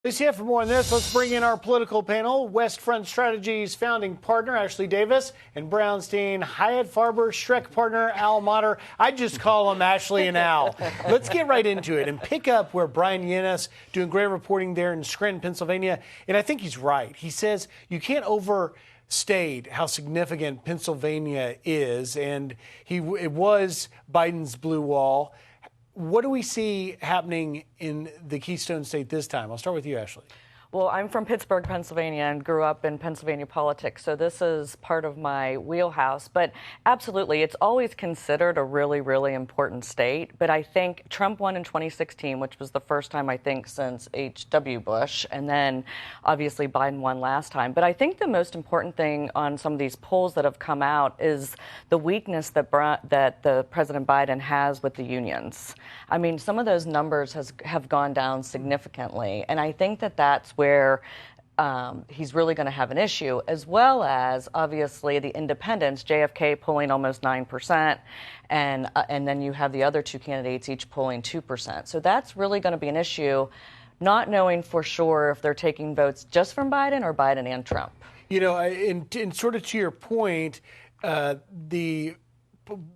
CF, for more on this, let's bring in our political panel. West Front Strategies founding partner, Ashley Davis, and Brownstein Hyatt Farber Schreck partner, Al Mottur. I just call them Ashley and Al. Let's get right into it and pick up where Brian Yanis doing great reporting there in Scranton, Pennsylvania. And I think he's right. He says you can't overstate how significant Pennsylvania is. And it was Biden's blue wall. What do we see happening in the Keystone State this time? I'll start with you, Ashley. Well, I'm from Pittsburgh, Pennsylvania, and grew up in Pennsylvania politics, so this is part of my wheelhouse. But absolutely, it's always considered a really, really important state. But I think Trump won in 2016, which was the first time, I think, since H.W. Bush, and then obviously Biden won last time. But I think the most important thing on some of these polls that have come out is the weakness that the President Biden has with the unions. I mean, some of those numbers have gone down significantly, and I think that that's where he's really going to have an issue, as well as, obviously, the independents, JFK polling almost 9%, and then you have the other two candidates each polling 2%. So that's really going to be an issue, not knowing for sure if they're taking votes just from Biden or Biden and Trump. You know, and sort of to your point, the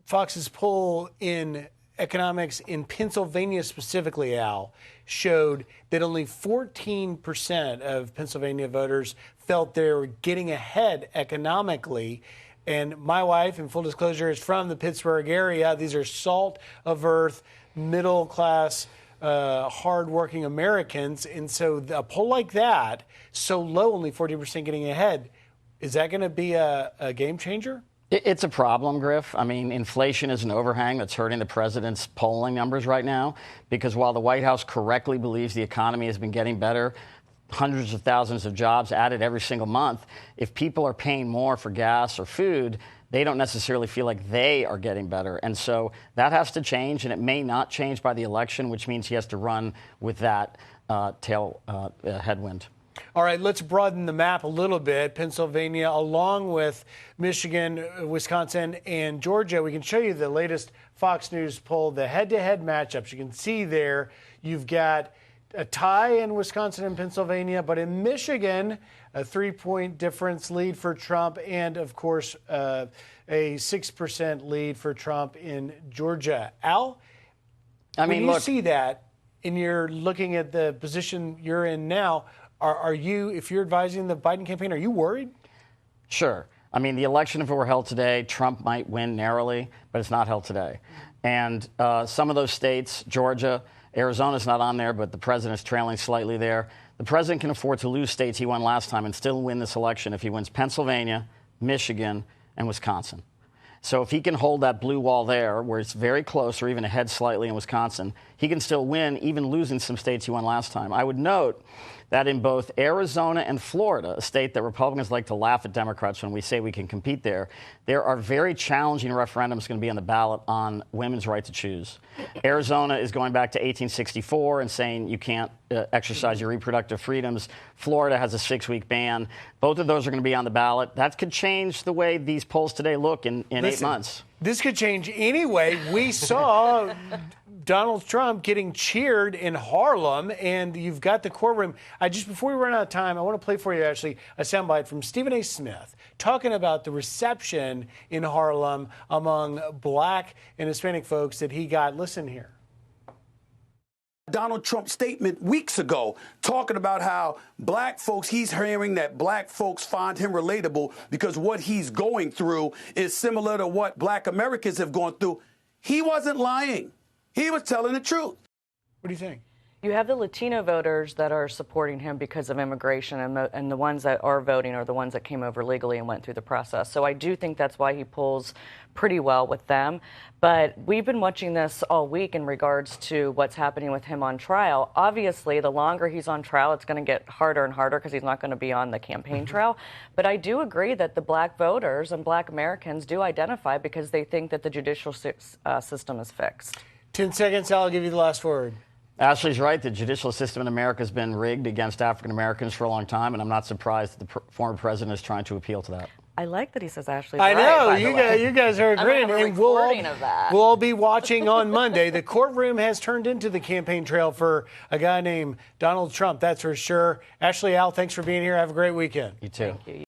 Fox's poll in economics in Pennsylvania specifically, Al, showed that only 14% of Pennsylvania voters felt they were getting ahead economically. And my wife, in full disclosure, is from the Pittsburgh area. These are salt of earth, middle class, hardworking Americans. And so a poll like that, so low, only 14% getting ahead, is that going to be a game changer? It's a problem, Griff. I mean, inflation is an overhang that's hurting the president's polling numbers right now, because while the White House correctly believes the economy has been getting better, hundreds of thousands of jobs added every single month, if people are paying more for gas or food, they don't necessarily feel like they are getting better. And so that has to change, and it may not change by the election, which means he has to run with that headwind. All right, let's broaden the map a little bit. Pennsylvania, along with Michigan, Wisconsin, and Georgia. We can show you the latest Fox News poll, the head-to-head matchups. You can see there you've got a tie in Wisconsin and Pennsylvania, but in Michigan, a 3-point difference lead for Trump, and, of course, a 6% lead for Trump in Georgia. Al, when you see that, and you're looking at the position you're in now, are you, if you're advising the Biden campaign, are you worried? Sure. I mean, the election, if it were held today, Trump might win narrowly, but it's not held today. And some of those states, Georgia, Arizona's not on there, but the president's trailing slightly there. The president can afford to lose states he won last time and still win this election if he wins Pennsylvania, Michigan, and Wisconsin. So if he can hold that blue wall there, where it's very close or even ahead slightly in Wisconsin, he can still win, even losing some states he won last time. I would note that in both Arizona and Florida, a state that Republicans like to laugh at Democrats when we say we can compete there are very challenging referendums going to be on the ballot on women's right to choose. Arizona is going back to 1864 and saying you can't exercise your reproductive freedoms. Florida has a 6-week ban. Both of those are going to be on the ballot. That could change the way these polls today look in 8 months. This could change anyway. We saw Donald Trump getting cheered in Harlem, and you've got the courtroom. Just before we run out of time, I want to play for you, actually, a soundbite from Stephen A. Smith talking about the reception in Harlem among black and Hispanic folks that he got. Listen here. Donald Trump's statement weeks ago talking about how black folks, he's hearing that black folks find him relatable because what he's going through is similar to what black Americans have gone through. He wasn't lying. He was telling the truth. What do you think? You have the Latino voters that are supporting him because of immigration, and the ones that are voting are the ones that came over legally and went through the process. So I do think that's why he pulls pretty well with them. But we've been watching this all week in regards to what's happening with him on trial. Obviously, the longer he's on trial, it's going to get harder and harder because he's not going to be on the campaign trail. But I do agree that the black voters and black Americans do identify because they think that the judicial system is fixed. 10 seconds, I'll give you the last word. Ashley's right. The judicial system in America has been rigged against African Americans for a long time, and I'm not surprised that the former president is trying to appeal to that. I like that he says Ashley's I right, know by the way. you guys are I'm gonna agreeing, have a and we'll recording of that. all be watching on Monday. The courtroom has turned into the campaign trail for a guy named Donald Trump. That's for sure. Ashley, Al, thanks for being here. Have a great weekend. You too. Thank you.